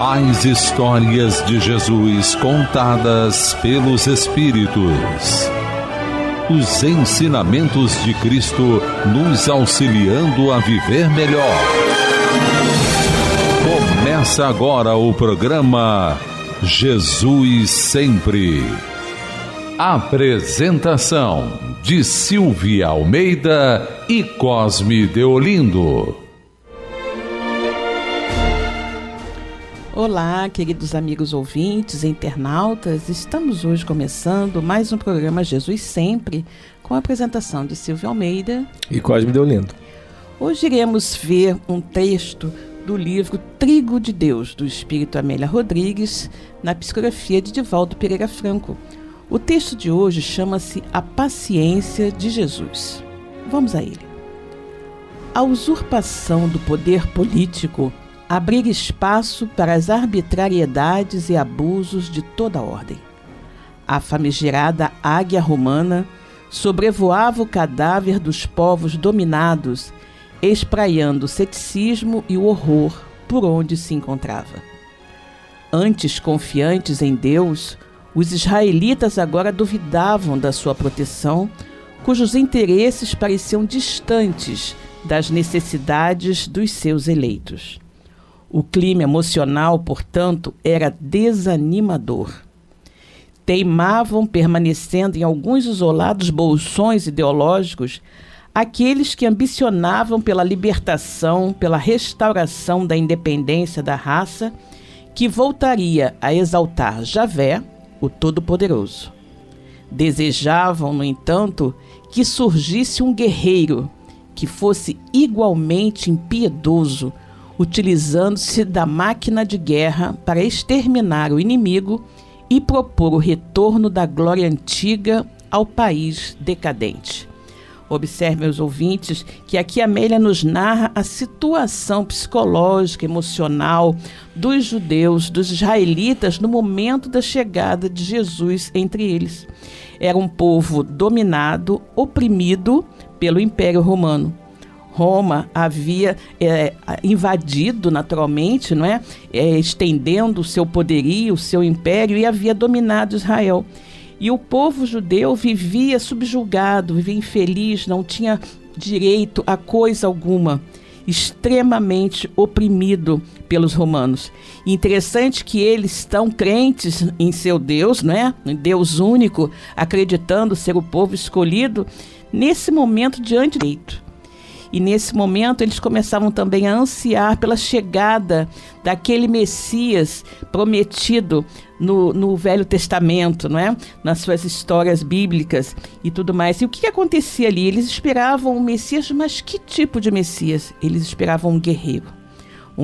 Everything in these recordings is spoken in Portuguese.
As histórias de Jesus contadas pelos Espíritos. Os ensinamentos de Cristo nos auxiliando a viver melhor. Começa agora o programa Jesus Sempre. Apresentação de Silvia Almeida e Cosme Deolindo. Olá, queridos amigos ouvintes e internautas. Estamos hoje começando mais um programa Jesus Sempre, com a apresentação de Silvia Almeida e Cosme Deolindo. Hoje iremos ver um texto do livro Trigo de Deus, do Espírito Amélia Rodrigues, na psicografia de Divaldo Pereira Franco. O texto de hoje chama-se A Paciência de Jesus. Vamos a ele. A usurpação do poder político abriga espaço para as arbitrariedades e abusos de toda ordem. A famigerada águia romana sobrevoava o cadáver dos povos dominados, espraiando o ceticismo e o horror por onde se encontrava. Antes confiantes em Deus, os israelitas agora duvidavam da sua proteção, cujos interesses pareciam distantes das necessidades dos seus eleitos. O clima emocional, portanto, era desanimador. Teimavam permanecendo em alguns isolados bolsões ideológicos aqueles que ambicionavam pela libertação, pela restauração da independência da raça, que voltaria a exaltar Javé, o Todo-Poderoso. Desejavam, no entanto, que surgisse um guerreiro que fosse igualmente impiedoso, utilizando-se da máquina de guerra para exterminar o inimigo e propor o retorno da glória antiga ao país decadente. Observe, meus ouvintes, que aqui Amélia nos narra a situação psicológica, emocional dos judeus, dos israelitas, no momento da chegada de Jesus entre eles. Era um povo dominado, oprimido pelo Império Romano. Roma havia invadido naturalmente, não é? Estendendo o seu poderio, o seu império, e havia dominado Israel. E o povo judeu vivia subjugado, vivia infeliz, não tinha direito a coisa alguma, extremamente oprimido pelos romanos. E interessante que eles estão crentes em seu Deus, não é? Em Deus único, acreditando ser o povo escolhido, nesse momento diante do direito. E nesse momento eles começavam também a ansiar pela chegada daquele Messias prometido no Velho Testamento, não é? Nas suas histórias bíblicas e tudo mais. E o que acontecia ali? Eles esperavam um Messias, mas que tipo de Messias? Eles esperavam um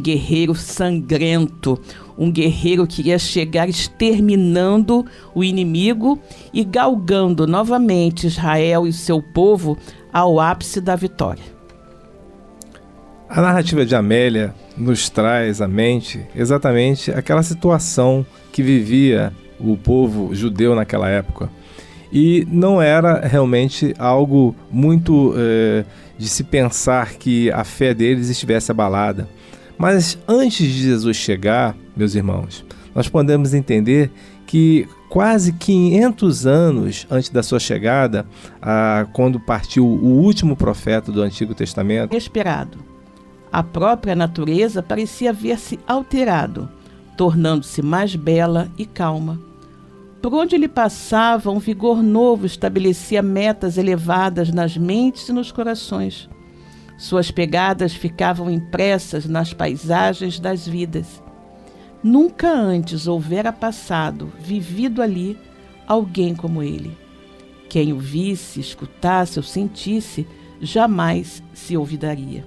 guerreiro sangrento, um guerreiro que iria chegar exterminando o inimigo e galgando novamente Israel e seu povo ao ápice da vitória. A narrativa de Amélia nos traz à mente exatamente aquela situação que vivia o povo judeu naquela época. E não era realmente algo muito de se pensar que a fé deles estivesse abalada. Mas antes de Jesus chegar, meus irmãos, nós podemos entender que quase 500 anos antes da sua chegada, quando partiu o último profeta do Antigo Testamento, inesperado. A própria natureza parecia haver-se alterado, tornando-se mais bela e calma. Por onde ele passava, um vigor novo estabelecia metas elevadas nas mentes e nos corações. Suas pegadas ficavam impressas nas paisagens das vidas. Nunca antes houvera passado, vivido ali, alguém como ele. Quem o visse, escutasse ou sentisse, jamais se olvidaria.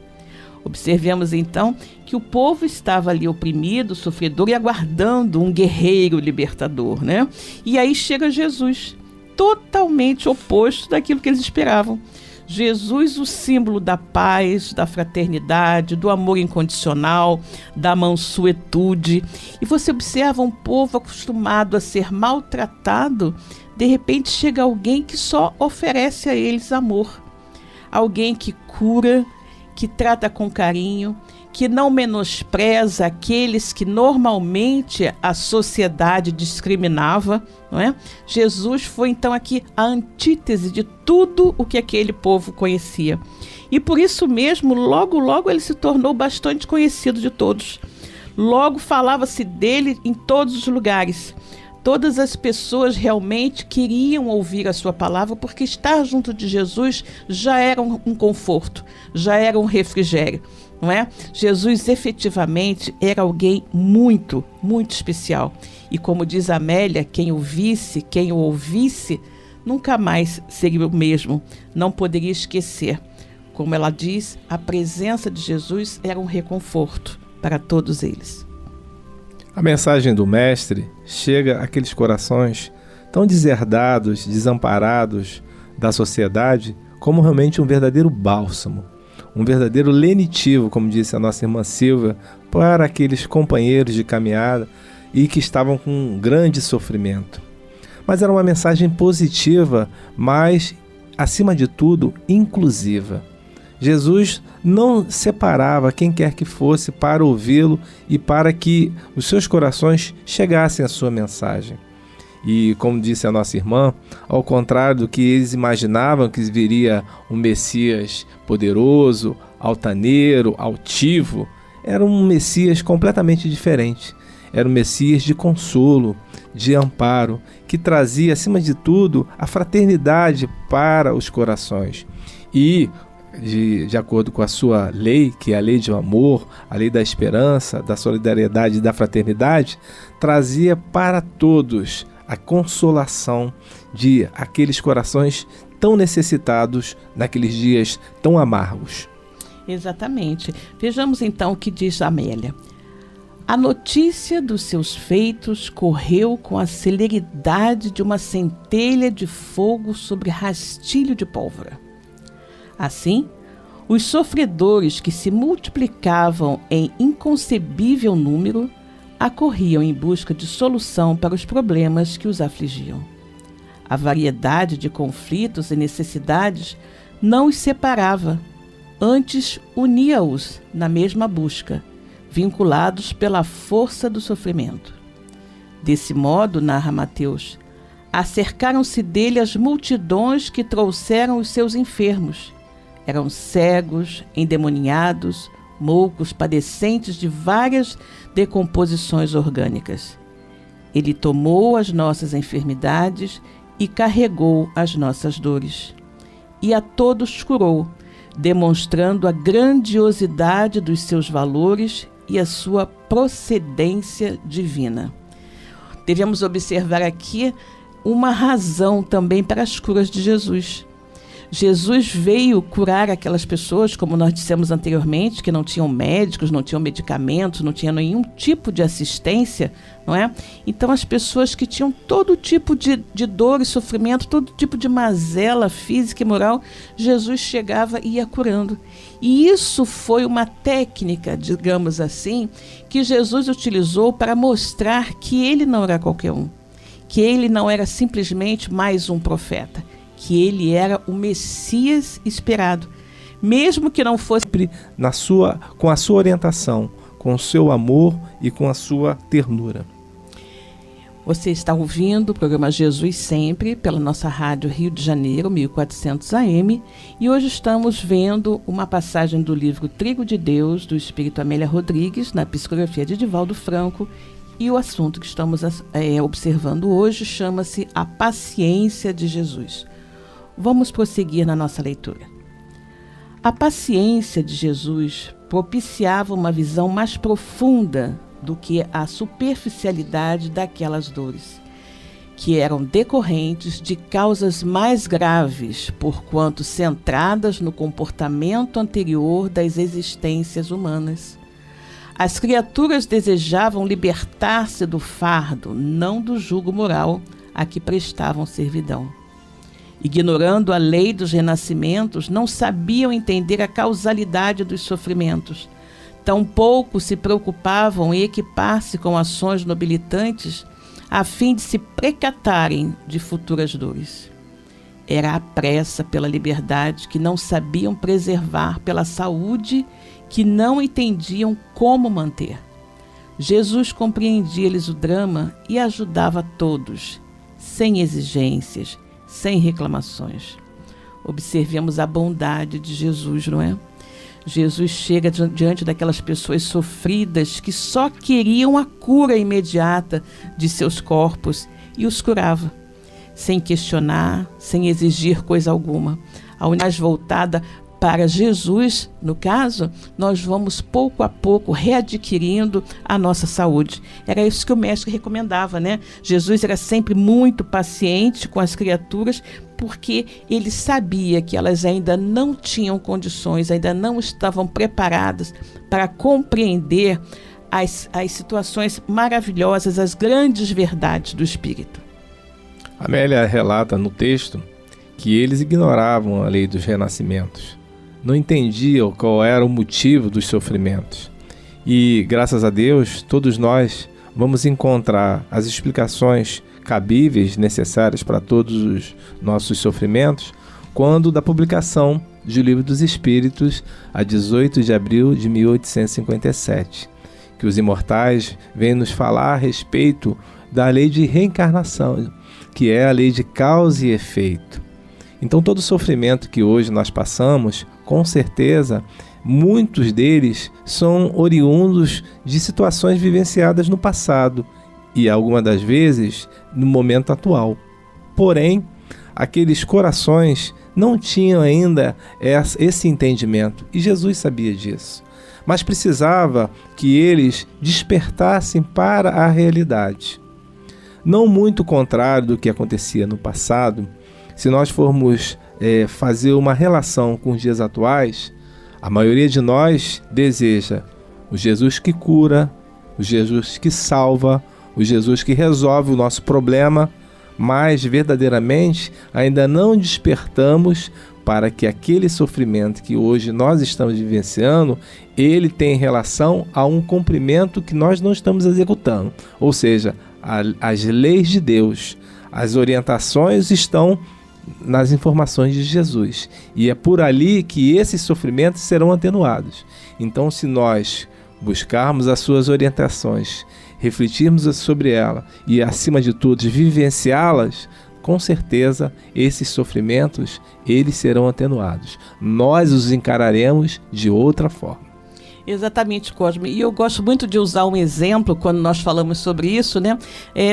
Observemos então que o povo estava ali oprimido, sofredor e aguardando um guerreiro libertador, né? E aí chega Jesus, totalmente oposto daquilo que eles esperavam. Jesus, o símbolo da paz, da fraternidade, do amor incondicional, da mansuetude. E você observa um povo acostumado a ser maltratado, de repente chega alguém que só oferece a eles amor. Alguém que cura, que trata com carinho, que não menospreza aqueles que normalmente a sociedade discriminava, não é? Jesus foi então aqui a antítese de tudo o que aquele povo conhecia. E por isso mesmo, logo ele se tornou bastante conhecido de todos. Logo falava-se dele em todos os lugares. Todas as pessoas realmente queriam ouvir a sua palavra, porque estar junto de Jesus já era um conforto, já era um refrigério, não é? Jesus efetivamente era alguém muito, muito especial. E como diz Amélia, quem o visse, quem o ouvisse, nunca mais seria o mesmo, não poderia esquecer. Como ela diz, a presença de Jesus era um reconforto para todos eles. A mensagem do Mestre chega àqueles corações tão deserdados, desamparados da sociedade, como realmente um verdadeiro bálsamo, um verdadeiro lenitivo, como disse a nossa irmã Silvia, para aqueles companheiros de caminhada e que estavam com um grande sofrimento. Mas era uma mensagem positiva, mas, acima de tudo, inclusiva. Jesus não separava quem quer que fosse para ouvi-lo e para que os seus corações chegassem à sua mensagem. E, como disse a nossa irmã, ao contrário do que eles imaginavam que viria um Messias poderoso, altaneiro, altivo, era um Messias completamente diferente. Era um Messias de consolo, de amparo, que trazia, acima de tudo, a fraternidade para os corações. E de acordo com a sua lei, que é a lei do amor, a lei da esperança, da solidariedade e da fraternidade, trazia para todos a consolação de aqueles corações tão necessitados naqueles dias tão amargos. Exatamente. Vejamos então o que diz Amélia. A notícia dos seus feitos correu com a celeridade de uma centelha de fogo sobre rastilho de pólvora. Assim, os sofredores que se multiplicavam em inconcebível número acorriam em busca de solução para os problemas que os afligiam. A variedade de conflitos e necessidades não os separava, antes unia-os na mesma busca, vinculados pela força do sofrimento. Desse modo, narra Mateus, acercaram-se dele as multidões que trouxeram os seus enfermos. Eram cegos, endemoniados, moucos, padecentes de várias decomposições orgânicas. Ele tomou as nossas enfermidades e carregou as nossas dores. E a todos curou, demonstrando a grandiosidade dos seus valores e a sua procedência divina. Devemos observar aqui uma razão também para as curas de Jesus. Jesus veio curar aquelas pessoas, como nós dissemos anteriormente, que não tinham médicos, não tinham medicamentos, não tinham nenhum tipo de assistência, não é? Então as pessoas que tinham todo tipo de dor e sofrimento, todo tipo de mazela física e moral, Jesus chegava e ia curando. E isso foi uma técnica, digamos assim, que Jesus utilizou para mostrar que ele não era qualquer um, que ele não era simplesmente mais um profeta, que ele era o Messias esperado, mesmo que não fosse com a sua orientação, com o seu amor e com a sua ternura. Você está ouvindo o programa Jesus Sempre, pela nossa rádio Rio de Janeiro, 1400 AM, e hoje estamos vendo uma passagem do livro Trigo de Deus, do Espírito Amélia Rodrigues, na psicografia de Divaldo Franco, e o assunto que estamos observando hoje chama-se A Paciência de Jesus. Vamos prosseguir na nossa leitura. A paciência de Jesus propiciava uma visão mais profunda do que a superficialidade daquelas dores, que eram decorrentes de causas mais graves, porquanto centradas no comportamento anterior das existências humanas. As criaturas desejavam libertar-se do fardo, não do jugo moral a que prestavam servidão. Ignorando a lei dos renascimentos, não sabiam entender a causalidade dos sofrimentos. Tampouco se preocupavam em equipar-se com ações nobilitantes a fim de se precatarem de futuras dores. Era a pressa pela liberdade que não sabiam preservar pela saúde que não entendiam como manter. Jesus compreendia-lhes o drama e ajudava todos, sem exigências, sem reclamações. Observemos a bondade de Jesus, não é? Jesus chega diante daquelas pessoas sofridas que só queriam a cura imediata de seus corpos e os curava, sem questionar, sem exigir coisa alguma. A unidade voltada para Jesus, no caso, nós vamos pouco a pouco readquirindo a nossa saúde. Era isso que o mestre recomendava, né? Jesus era sempre muito paciente com as criaturas, porque ele sabia que elas ainda não tinham condições, ainda não estavam preparadas para compreender as situações maravilhosas, as grandes verdades do Espírito. Amélia relata no texto que eles ignoravam a lei dos renascimentos. Não entendiam qual era o motivo dos sofrimentos. E, graças a Deus, todos nós vamos encontrar as explicações cabíveis, necessárias para todos os nossos sofrimentos, quando da publicação do Livro dos Espíritos, a 18 de abril de 1857, que os imortais vêm nos falar a respeito da lei de reencarnação, que é a lei de causa e efeito. Então, todo o sofrimento que hoje nós passamos, com certeza, muitos deles são oriundos de situações vivenciadas no passado e, algumas das vezes, no momento atual. Porém, aqueles corações não tinham ainda esse entendimento, e Jesus sabia disso. Mas precisava que eles despertassem para a realidade. Não muito contrário do que acontecia no passado. Se nós formos fazer uma relação com os dias atuais, a maioria de nós deseja o Jesus que cura, o Jesus que salva, o Jesus que resolve o nosso problema, mas verdadeiramente ainda não despertamos para que aquele sofrimento que hoje nós estamos vivenciando, ele tem relação a um cumprimento que nós não estamos executando. Ou seja, as leis de Deus, as orientações estão nas informações de Jesus. E é por ali que esses sofrimentos serão atenuados. Então, se nós buscarmos as suas orientações, refletirmos sobre ela e, acima de tudo, vivenciá-las, com certeza esses sofrimentos eles serão atenuados. Nós os encararemos de outra forma. Exatamente, Cosme. E eu gosto muito de usar um exemplo quando nós falamos sobre isso, né?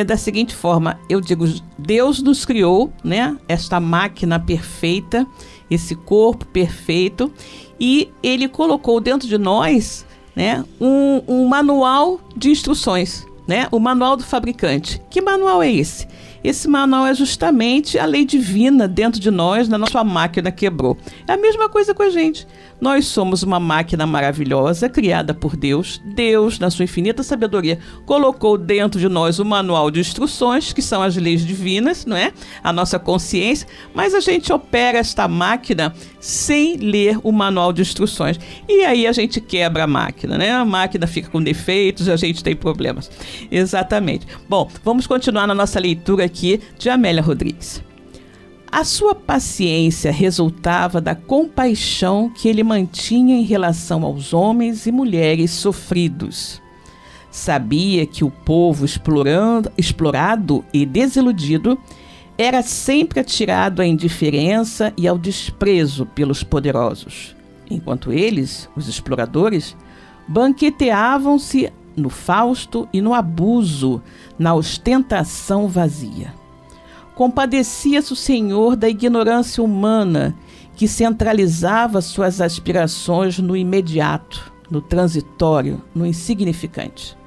Da seguinte forma, eu digo, Deus nos criou, né? Esta máquina perfeita, esse corpo perfeito, e Ele colocou dentro de nós, né, um manual de instruções, né? O manual do fabricante. Que manual é esse? Esse manual é justamente a lei divina dentro de nós, na nossa máquina quebrou. É a mesma coisa com a gente. Nós somos uma máquina maravilhosa, criada por Deus. Deus, na sua infinita sabedoria, colocou dentro de nós o manual de instruções, que são as leis divinas, não é? A nossa consciência, mas a gente opera esta máquina sem ler o manual de instruções. E aí a gente quebra a máquina, né? A máquina fica com defeitos, a gente tem problemas. Exatamente. Bom, vamos continuar na nossa leitura aqui de Amélia Rodrigues. A sua paciência resultava da compaixão que ele mantinha em relação aos homens e mulheres sofridos. Sabia que o povo explorado e desiludido era sempre atirado à indiferença e ao desprezo pelos poderosos, enquanto eles, os exploradores, banqueteavam-se no fausto e no abuso, na ostentação vazia. Compadecia-se o Senhor da ignorância humana, que centralizava suas aspirações no imediato, no transitório, no insignificante.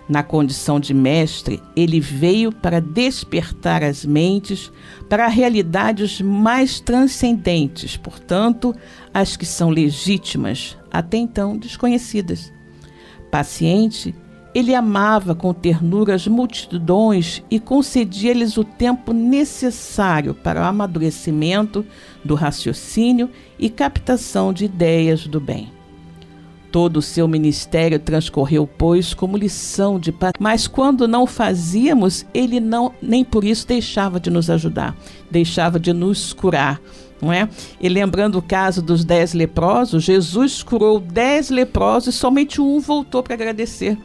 Na condição de mestre, ele veio para despertar as mentes para realidades mais transcendentes, portanto, as que são legítimas, até então desconhecidas. Paciente, ele amava com ternura as multidões e concedia-lhes o tempo necessário para o amadurecimento do raciocínio e captação de ideias do bem. Todo o seu ministério transcorreu, pois, como lição de paz. Mas quando não fazíamos, ele nem por isso deixava de nos ajudar, deixava de nos curar, não é? E lembrando o caso dos 10 leprosos, Jesus curou 10 leprosos e somente um voltou para agradecer,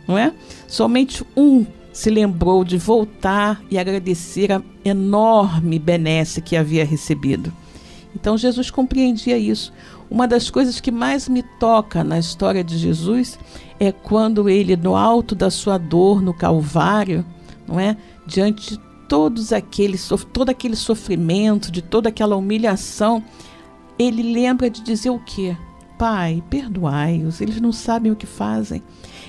não é? Somente um se lembrou de voltar e agradecer a enorme benesse que havia recebido. Então Jesus compreendia isso. Uma das coisas que mais me toca na história de Jesus é quando ele, no alto da sua dor, no Calvário, não é? Diante de todo aquele sofrimento, de toda aquela humilhação, ele lembra de dizer o quê? Pai, perdoai-os, eles não sabem o que fazem.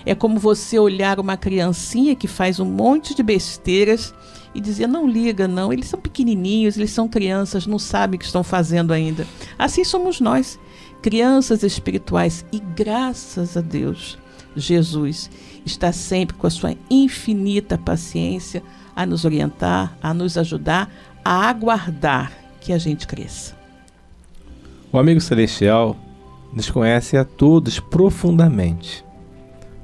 É como você olhar uma criancinha que faz um monte de besteiras e dizer, não liga não, eles são pequenininhos, eles são crianças, não sabem o que estão fazendo ainda. Assim somos nós, crianças espirituais, e graças a Deus, Jesus está sempre com a sua infinita paciência a nos orientar, a nos ajudar, a aguardar que a gente cresça. O amigo celestial nos conhece a todos profundamente.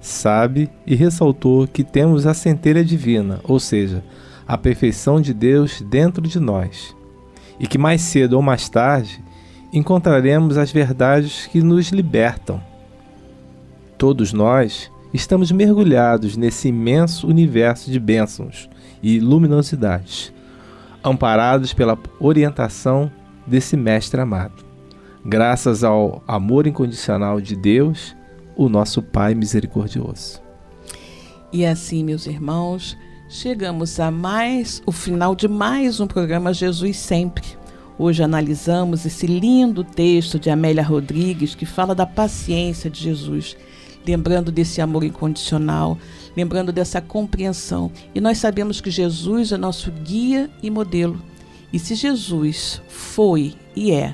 Sabe e ressaltou que temos a centelha divina, ou seja, a perfeição de Deus dentro de nós, e que mais cedo ou mais tarde encontraremos as verdades que nos libertam. Todos nós estamos mergulhados nesse imenso universo de bênçãos e luminosidades, amparados pela orientação desse Mestre amado, graças ao amor incondicional de Deus, o nosso Pai misericordioso. E assim, meus irmãos, chegamos a o final de mais um programa Jesus Sempre. Hoje analisamos esse lindo texto de Amélia Rodrigues que fala da paciência de Jesus, lembrando desse amor incondicional, lembrando dessa compreensão. E nós sabemos que Jesus é nosso guia e modelo. E se Jesus foi e é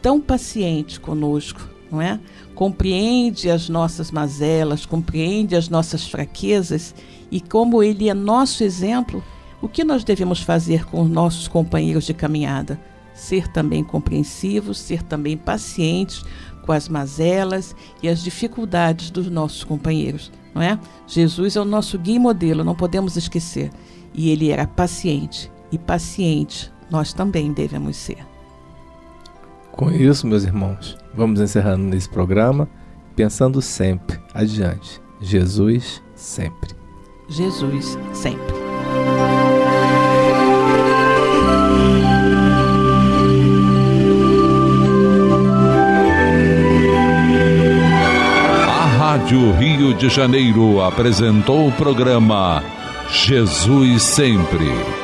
tão paciente conosco, não é? Compreende as nossas mazelas, compreende as nossas fraquezas, e como Ele é nosso exemplo, o que nós devemos fazer com os nossos companheiros de caminhada? Ser também compreensivos, ser também pacientes com as mazelas e as dificuldades dos nossos companheiros, não é? Jesus é o nosso guia e modelo, não podemos esquecer. E Ele era paciente, e paciente nós também devemos ser. Com isso, meus irmãos, vamos encerrando nesse programa, pensando sempre adiante. Jesus sempre. Jesus sempre. A Rádio Rio de Janeiro apresentou o programa Jesus Sempre.